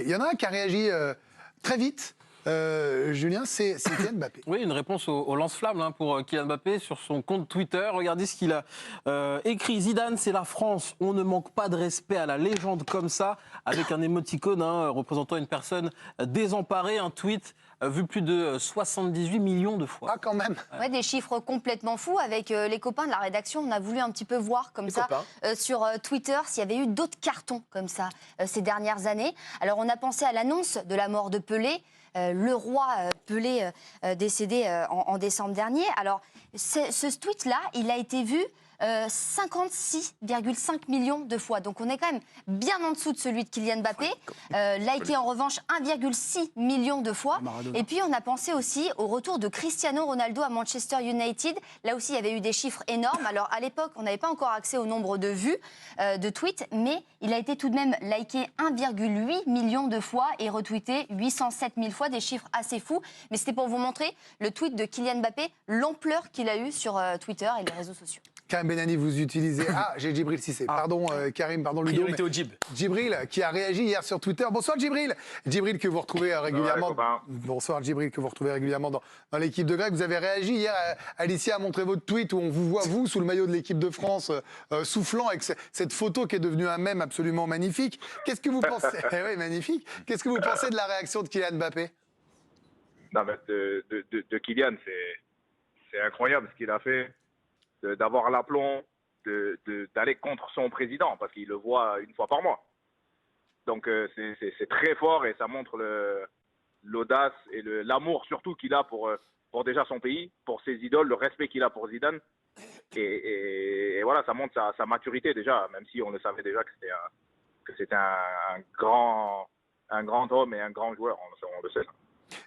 Il y en a un qui a réagi très vite. Julien, c'est Kylian Mbappé. Oui, une réponse au lance-flamme pour Kylian Mbappé sur son compte Twitter. Regardez ce qu'il a écrit. Zidane, c'est la France. On ne manque pas de respect à la légende comme ça, avec un émoticône représentant une personne désemparée. Un tweet vu plus de 78 millions de fois. Ah, quand même. Ouais, des chiffres complètement fous. Avec les copains de la rédaction, on a voulu un petit peu voir comme ça sur Twitter s'il y avait eu d'autres cartons comme ça ces dernières années. Alors on a pensé à l'annonce de la mort de Pelé. Le roi Pelé décédé en décembre dernier. Alors, ce tweet-là, il a été vu 56,5 millions de fois. Donc, on est quand même bien en dessous de celui de Kylian Mbappé. Liké, en revanche, 1,6 million de fois. Et puis, on a pensé aussi au retour de Cristiano Ronaldo à Manchester United. Là aussi, il y avait eu des chiffres énormes. Alors, à l'époque, on n'avait pas encore accès au nombre de vues de tweets, mais il a été tout de même liké 1,8 million de fois et retweeté 807 000 fois, des chiffres assez fous. Mais c'était pour vous montrer le tweet de Kylian Mbappé, l'ampleur qu'il a eu sur Twitter et les réseaux sociaux. Karim Benani, vous utilisez... Ah, j'ai Djibril Cissé. Pardon, Karim, pardon, Ludo. Priorité au Djib. Djibril, qui a réagi hier sur Twitter. Bonsoir, Djibril. Djibril, que vous retrouvez régulièrement... Bonsoir, Djibril, que vous retrouvez régulièrement dans l'équipe de Greg. Vous avez réagi hier. Alicia a montré votre tweet où on vous voit, vous, sous le maillot de l'équipe de France, soufflant, avec cette photo qui est devenue un mème absolument magnifique. Qu'est-ce que vous pensez... Oui, magnifique. Qu'est-ce que vous pensez de la réaction de Kylian Mbappé? Non, mais de Kylian, c'est incroyable ce qu'il a fait. D'avoir l'aplomb d'aller contre son président, parce qu'il le voit une fois par mois. Donc c'est très fort et ça montre l'audace et l'amour surtout qu'il a pour déjà son pays, pour ses idoles, le respect qu'il a pour Zidane. Et voilà, ça montre sa maturité déjà, même si on le savait déjà que c'était un grand homme et un grand joueur, on le sait.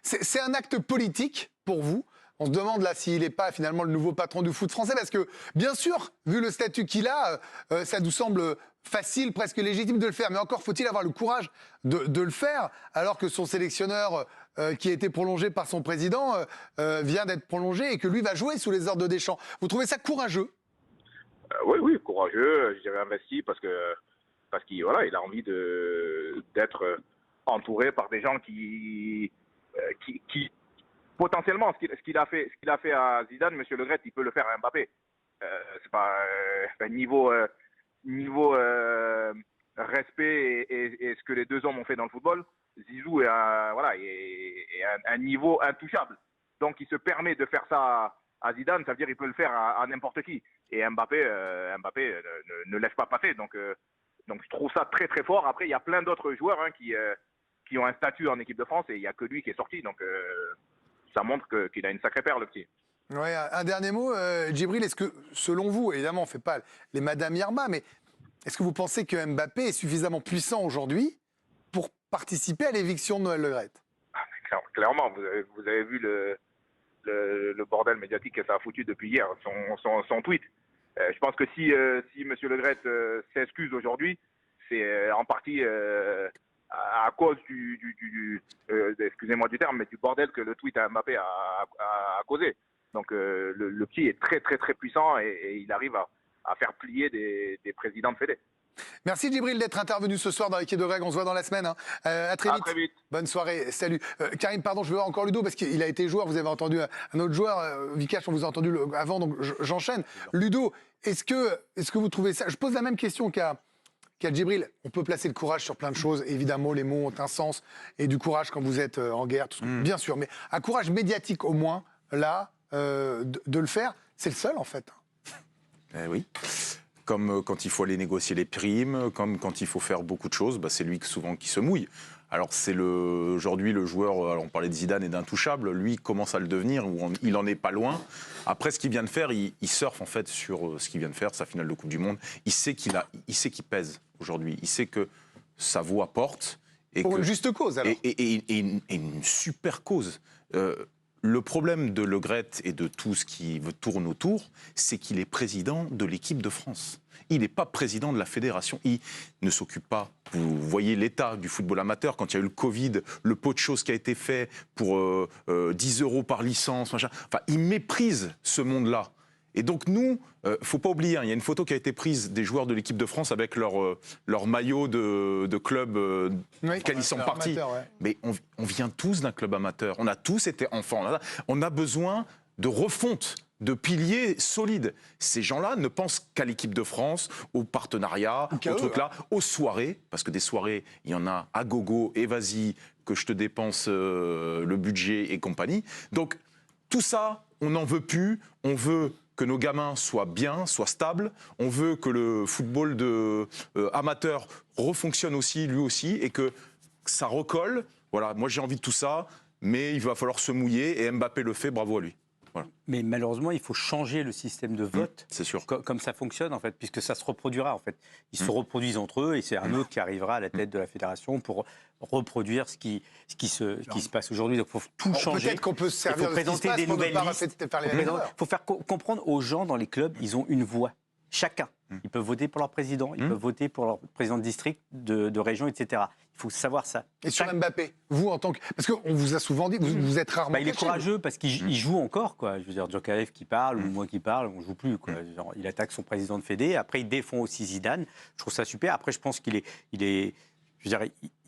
C'est un acte politique pour vous? On se demande là s'il n'est pas finalement le nouveau patron du foot français, parce que bien sûr, vu le statut qu'il a, ça nous semble facile, presque légitime de le faire. Mais encore faut-il avoir le courage de le faire, alors que son sélectionneur, qui a été prolongé par son président, vient d'être prolongé et que lui va jouer sous les ordres de Deschamps. Vous trouvez ça courageux? Oui, courageux, je dirais investi, parce qu'il voilà, il a envie d'être entouré par des gens qui potentiellement, ce qu'il a fait à Zidane, Monsieur Le Gret, il peut le faire à Mbappé. C'est pas niveau respect et ce que les deux hommes ont fait dans le football. Zizou est un niveau intouchable. Donc il se permet de faire ça à Zidane, ça veut dire qu'il peut le faire à n'importe qui. Et Mbappé ne laisse pas passer. Donc je trouve ça très très fort. Après, il y a plein d'autres joueurs qui ont un statut en équipe de France et il n'y a que lui qui est sorti. Donc ça montre qu'il a une sacrée paire, le petit. Ouais, un dernier mot, Djibril, est-ce que, selon vous, évidemment, on ne fait pas les Madame Irma, mais est-ce que vous pensez que Mbappé est suffisamment puissant aujourd'hui pour participer à l'éviction de Noël Le Graët? Clairement, vous avez vu le bordel médiatique que ça a foutu depuis hier, son tweet. Je pense que si M. Le Graët s'excuse aujourd'hui, c'est en partie... à cause excusez-moi du terme, mais du bordel que le tweet à Mbappé a causé. Donc le petit est très très très puissant et il arrive à faire plier des présidents de fédé. Merci Djibril d'être intervenu ce soir dans l'équipe de Greg. On se voit dans la semaine. Hein. À très vite. Très vite. Bonne soirée. Salut. Karim, pardon, je veux voir encore Ludo parce qu'il a été joueur. Vous avez entendu un autre joueur. Vikash, on vous a entendu avant, donc j'enchaîne. Ludo, est-ce que vous trouvez ça? Je pose la même question qu'à Djibril. On peut placer le courage sur plein de choses. Évidemment, les mots ont un sens. Et du courage quand vous êtes en guerre, tout bien sûr. Mais un courage médiatique au moins, là, de le faire, c'est le seul en fait. Oui. Comme quand il faut aller négocier les primes, comme quand il faut faire beaucoup de choses, c'est lui souvent qui se mouille. Alors c'est aujourd'hui le joueur, alors on parlait de Zidane et d'intouchable, lui commence à le devenir, il en est pas loin. Après ce qu'il vient de faire, il surfe en fait sur ce qu'il vient de faire, sa finale de Coupe du Monde. Il sait qu'il pèse aujourd'hui, il sait que sa voix porte. Et pour une juste cause alors. Et une super cause. Le problème de Le Graët et de tout ce qui tourne autour, c'est qu'il est président de l'équipe de France. Il n'est pas président de la fédération. Il ne s'occupe pas. Vous voyez l'état du football amateur, quand il y a eu le Covid, le pot de choses qui a été fait pour 10 € par licence, machin. Enfin, il méprise ce monde-là. Et donc nous, faut pas oublier, il y a une photo qui a été prise des joueurs de l'équipe de France avec leur maillot de club duquel ils sont partis. Amateur, ouais. Mais on vient tous d'un club amateur. On a tous été enfants. On a besoin de refonte, de piliers solides. Ces gens-là ne pensent qu'à l'équipe de France, aux partenariats, aux trucs là, aux soirées, parce que des soirées, il y en a à gogo, et vas-y, que je te dépense le budget et compagnie. Donc, tout ça, on n'en veut plus. On veut que nos gamins soient bien, soient stables. On veut que le football amateur refonctionne aussi, lui aussi, et que ça recolle. Voilà, moi j'ai envie de tout ça, mais il va falloir se mouiller, et Mbappé le fait, bravo à lui. Voilà. Mais malheureusement, il faut changer le système de vote, c'est sûr. Comme ça fonctionne, en fait, puisque ça se reproduira. En fait. Ils se reproduisent entre eux, et c'est un autre qui arrivera à la tête de la fédération pour reproduire ce qui se passe aujourd'hui. Donc il faut tout changer. Peut-être qu'on peut se servir Il faut de ce qui se présenter passe des pour ne nouvelles pas listes. faire les mêmes erreurs. Il faut faire comprendre aux gens dans les clubs, ils ont une voix. Chacun. Ils peuvent voter pour leur président, ils peuvent voter pour leur président de district, de région, etc. Il faut savoir ça. Et sur Mbappé, vous en tant que... Parce qu'on vous a souvent dit, vous êtes rarement... Il est caché, courageux parce qu'il joue encore, quoi. Je veux dire, Djokovic qui parle, ou moi qui parle, on ne joue plus, quoi. Genre, il attaque son président de Fédé, après il défend aussi Zidane. Je trouve ça super. Après, je pense qu'il est je veux dire,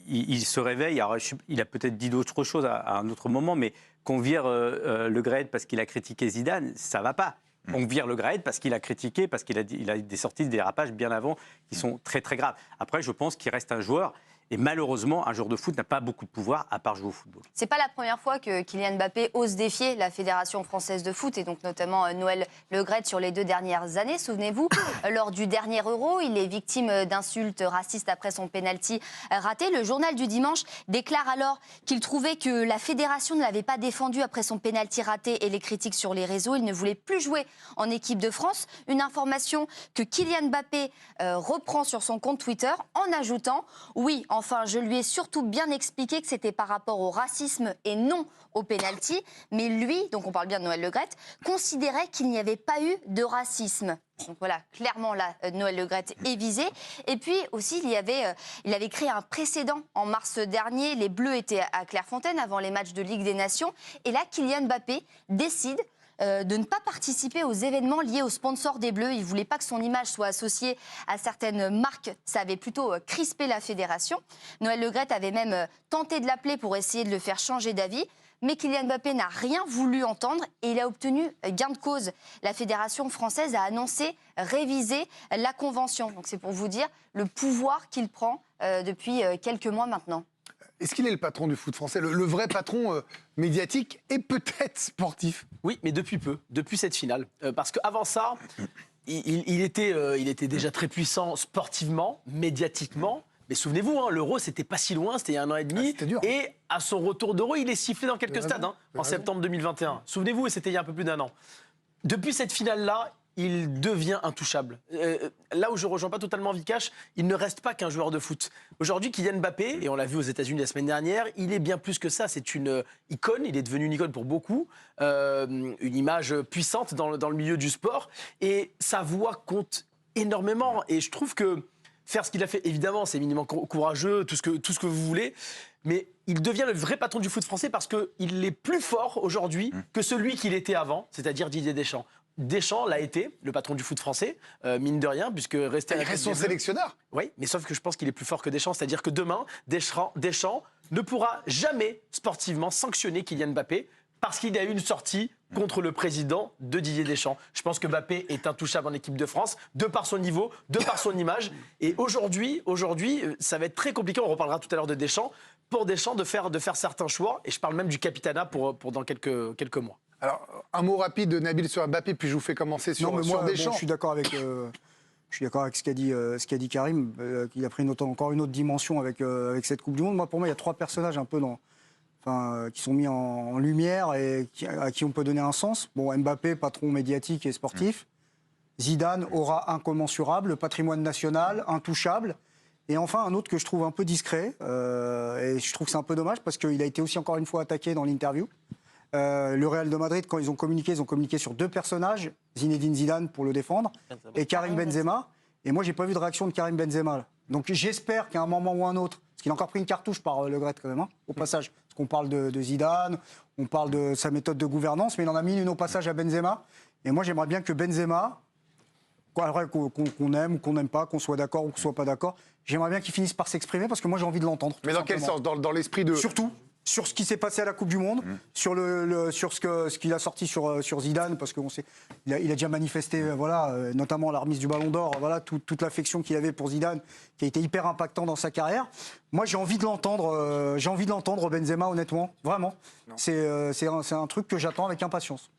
il se réveille. Alors, il a peut-être dit d'autres choses à un autre moment, mais qu'on vire Le Graët parce qu'il a critiqué Zidane, ça ne va pas. On vire Le Graët parce qu'il a critiqué, parce qu'il a des sorties de dérapage bien avant qui sont très très graves. Après, je pense qu'il reste un joueur. Et malheureusement, un joueur de foot n'a pas beaucoup de pouvoir à part jouer au football. C'est pas la première fois que Kylian Mbappé ose défier la Fédération française de foot et donc notamment Noël Le Graët sur les 2 dernières années. Souvenez-vous, lors du dernier Euro, il est victime d'insultes racistes après son pénalty raté. Le journal du dimanche déclare alors qu'il trouvait que la Fédération ne l'avait pas défendu après son pénalty raté et les critiques sur les réseaux. Il ne voulait plus jouer en équipe de France. Une information que Kylian Mbappé reprend sur son compte Twitter en ajoutant « Oui, enfin, je lui ai surtout bien expliqué que c'était par rapport au racisme et non au pénalty. Mais lui, donc on parle bien de Noël Le Graët, considérait qu'il n'y avait pas eu de racisme. » Donc voilà, clairement là, Noël Le Graët est visé. Et puis aussi, il avait créé un précédent en mars dernier. Les Bleus étaient à Clairefontaine avant les matchs de Ligue des Nations. Et là, Kylian Mbappé décide de ne pas participer aux événements liés aux sponsors des Bleus. Il ne voulait pas que son image soit associée à certaines marques. Ça avait plutôt crispé la fédération. Noël Le Graët avait même tenté de l'appeler pour essayer de le faire changer d'avis. Mais Kylian Mbappé n'a rien voulu entendre et il a obtenu gain de cause. La fédération française a annoncé réviser la convention. Donc c'est pour vous dire le pouvoir qu'il prend depuis quelques mois maintenant. Est-ce qu'il est le patron du foot français, le vrai patron médiatique et peut-être sportif? Oui, mais depuis peu, depuis cette finale. Parce qu'avant ça, il était déjà très puissant sportivement, médiatiquement. Mais souvenez-vous, l'Euro, c'était pas si loin, c'était il y a 1 an et demi. C'était dur. Et à son retour d'Euro, il est sifflé dans quelques stades, en septembre 2021. Souvenez-vous, et c'était il y a un peu plus d'1 an. Depuis cette finale-là, il devient intouchable. Là où je ne rejoins pas totalement Vikash, il ne reste pas qu'un joueur de foot. Aujourd'hui, Kylian Mbappé, et on l'a vu aux États-Unis la semaine dernière, il est bien plus que ça. C'est une icône, il est devenu une icône pour beaucoup, une image puissante dans le milieu du sport. Et sa voix compte énormément. Et je trouve que faire ce qu'il a fait, évidemment, c'est éminemment courageux, tout ce que vous voulez. Mais il devient le vrai patron du foot français parce qu'il est plus fort aujourd'hui que celui qu'il était avant, c'est-à-dire Didier Deschamps. Deschamps l'a été, le patron du foot français, mine de rien, puisque restait... Il reste son sélectionneur. Oui, mais sauf que je pense qu'il est plus fort que Deschamps, c'est-à-dire que demain, Deschamps ne pourra jamais sportivement sanctionner Kylian Mbappé parce qu'il y a eu une sortie contre le président de Didier Deschamps. Je pense que Mbappé est intouchable en équipe de France, de par son niveau, de par son image. Et aujourd'hui, ça va être très compliqué, on reparlera tout à l'heure de Deschamps, pour Deschamps de faire certains choix. Et je parle même du capitanat pour dans quelques mois. Alors, un mot rapide de Nabil sur Mbappé, puis je vous fais commencer sur Deschamps. Je suis d'accord avec ce qu'a dit Karim, qu'il a pris encore une autre dimension avec cette Coupe du Monde. Pour moi, il y a 3 personnages un peu qui sont mis en lumière et à qui on peut donner un sens. Bon, Mbappé, patron médiatique et sportif. Zidane, aura incommensurable, patrimoine national, intouchable. Et enfin, un autre que je trouve un peu discret, et je trouve que c'est un peu dommage parce qu'il a été aussi encore une fois attaqué dans l'interview. Le Real de Madrid, quand ils ont communiqué sur 2 personnages, Zinedine Zidane pour le défendre et Karim Benzema. Et moi, j'ai pas vu de réaction de Karim Benzema. Là. Donc j'espère qu'à un moment ou un autre, parce qu'il a encore pris une cartouche par Le Graët quand même, au passage, parce qu'on parle de Zidane, on parle de sa méthode de gouvernance, mais il en a mis une au passage à Benzema. Et moi, j'aimerais bien que Benzema, qu'on aime ou qu'on n'aime pas, qu'on soit d'accord ou qu'on soit pas d'accord, j'aimerais bien qu'il finisse par s'exprimer parce que moi, j'ai envie de l'entendre. Mais dans quel sens? Dans l'esprit de... Surtout sur ce qui s'est passé à la Coupe du Monde, sur ce qu'il a sorti sur Zidane, parce qu'il a déjà manifesté, notamment la remise du Ballon d'Or, toute l'affection qu'il avait pour Zidane, qui a été hyper impactant dans sa carrière. Moi, j'ai envie de l'entendre, Benzema, honnêtement, vraiment. C'est un truc que j'attends avec impatience.